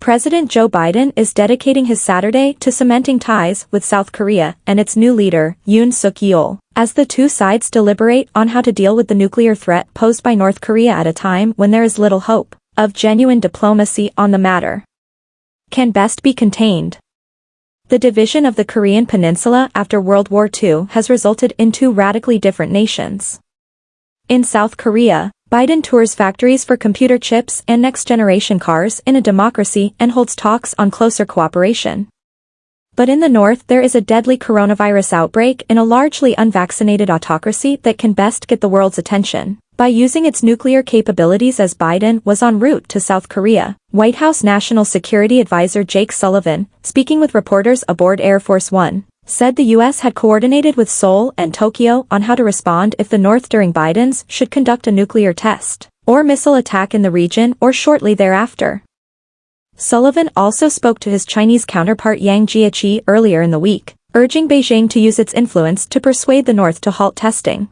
President Joe Biden is dedicating his Saturday to cementing ties with South Korea and its new leader, Yoon Suk-yeol, as the two sides deliberate on how to deal with the nuclear threat posed by North Korea at a time when there is little hope of genuine diplomacy on the matter. Can best be contained. The division of the Korean peninsula after World War II has resulted in two radically different nations. In South Korea, Biden tours factories for computer chips and next-generation cars in a democracy and holds talks on closer cooperation. But in the north there is a deadly coronavirus outbreak in a largely unvaccinated autocracy that can best get the world's attention by using its nuclear capabilities as Biden was en route to South Korea. White House National Security Advisor Jake Sullivan, speaking with reporters aboard Air Force One, said the U.S. had coordinated with Seoul and Tokyo on how to respond if the North during Biden's should conduct a nuclear test or missile attack in the region or shortly thereafter. Sullivan also spoke to his Chinese counterpart Yang Jiechi earlier in the week, urging Beijing to use its influence to persuade the North to halt testing.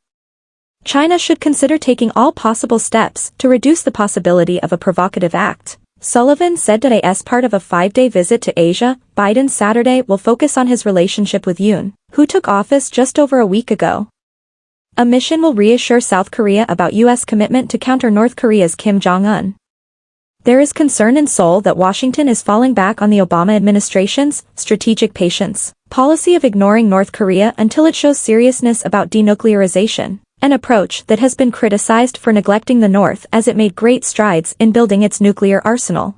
China should consider taking all possible steps to reduce the possibility of a provocative act, Sullivan said today as part of a 5-day visit to Asia. Biden's Saturday will focus on his relationship with Yoon, who took office just over a week ago. A mission will reassure South Korea about U.S. commitment to counter North Korea's Kim Jong-un. There is concern in Seoul that Washington is falling back on the Obama administration's strategic patience policy of ignoring North Korea until it shows seriousness about denuclearization, an approach that has been criticized for neglecting the North as it made great strides in building its nuclear arsenal.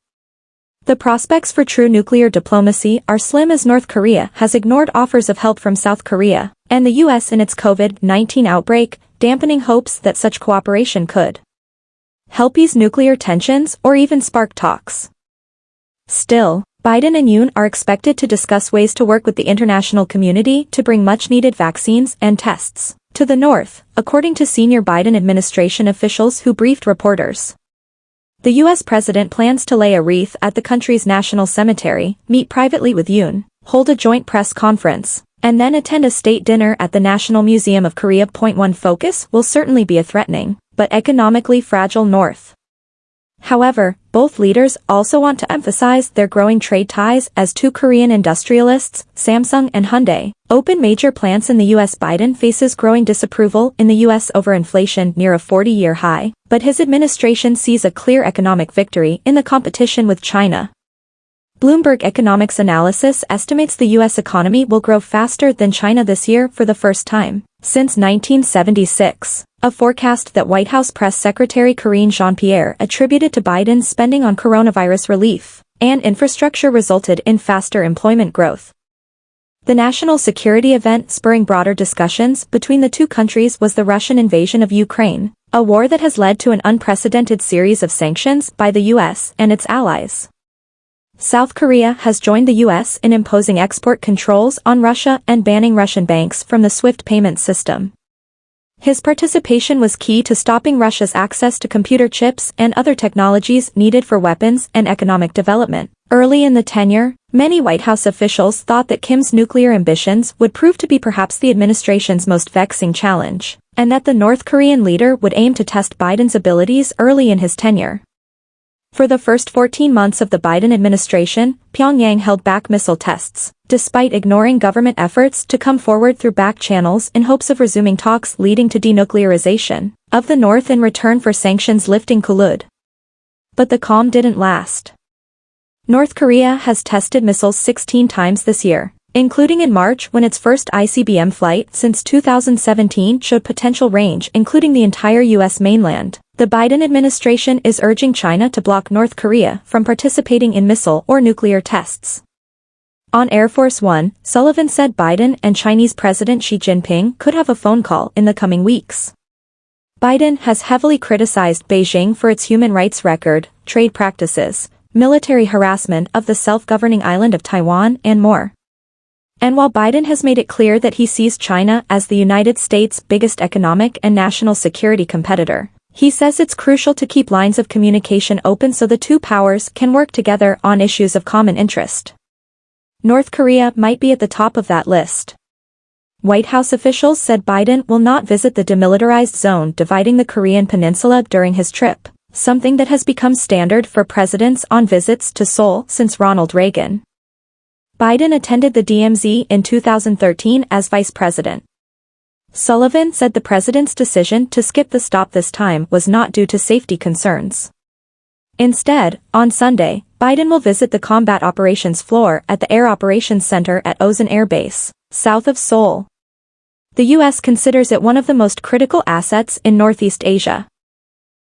The prospects for true nuclear diplomacy are slim as North Korea has ignored offers of help from South Korea, and the U.S. in its COVID-19 outbreak, dampening hopes that such cooperation could help ease nuclear tensions or even spark talks. Still, Biden and Yoon are expected to discuss ways to work with the international community to bring much-needed vaccines and tests to the North, according to senior Biden administration officials who briefed reporters. The U.S. president plans to lay a wreath at the country's national cemetery, meet privately with Yoon, hold a joint press conference, and then attend a state dinner at the National Museum of Korea. One focus will certainly be a threatening, but economically fragile North. However, both leaders also want to emphasize their growing trade ties as two Korean industrialists, Samsung and Hyundai, open major plants in the U.S. Biden faces growing disapproval in the U.S. over inflation near a 40-year high, but his administration sees a clear economic victory in the competition with China. Bloomberg Economics Analysis estimates the U.S. economy will grow faster than China this year for the first time since 1976, a forecast that White House Press Secretary Karine Jean-Pierre attributed to Biden's spending on coronavirus relief and infrastructure resulted in faster employment growth. The national security event spurring broader discussions between the two countries was the Russian invasion of Ukraine, a war that has led to an unprecedented series of sanctions by the U.S. and its allies. South Korea has joined the U.S. in imposing export controls on Russia and banning Russian banks from the SWIFT payment system. His participation was key to stopping Russia's access to computer chips and other technologies needed for weapons and economic development. Early in the tenure, many White House officials thought that Kim's nuclear ambitions would prove to be perhaps the administration's most vexing challenge, and that the North Korean leader would aim to test Biden's abilities early in his tenure. For the first 14 months of the Biden administration, Pyongyang held back missile tests, despite ignoring government efforts to come forward through back channels in hopes of resuming talks leading to denuclearization of the North in return for sanctions lifting Kulud. But the calm didn't last. North Korea has tested missiles 16 times this year, including in March when its first ICBM flight since 2017 showed potential range including the entire U.S. mainland. The Biden administration is urging China to block North Korea from participating in missile or nuclear tests. On Air Force One, Sullivan said Biden and Chinese President Xi Jinping could have a phone call in the coming weeks. Biden has heavily criticized Beijing for its human rights record, trade practices, military harassment of the self-governing island of Taiwan, and more. And while Biden has made it clear that he sees China as the United States' biggest economic and national security competitor, he says it's crucial to keep lines of communication open so the two powers can work together on issues of common interest. North Korea might be at the top of that list. White House officials said Biden will not visit the demilitarized zone dividing the Korean peninsula during his trip, something that has become standard for presidents on visits to Seoul since Ronald Reagan. Biden attended the DMZ in 2013 as vice president. Sullivan said the president's decision to skip the stop this time was not due to safety concerns. Instead, on Sunday, Biden will visit the combat operations floor at the Air Operations Center at Osan Air Base, south of Seoul. The U.S. considers it one of the most critical assets in Northeast Asia.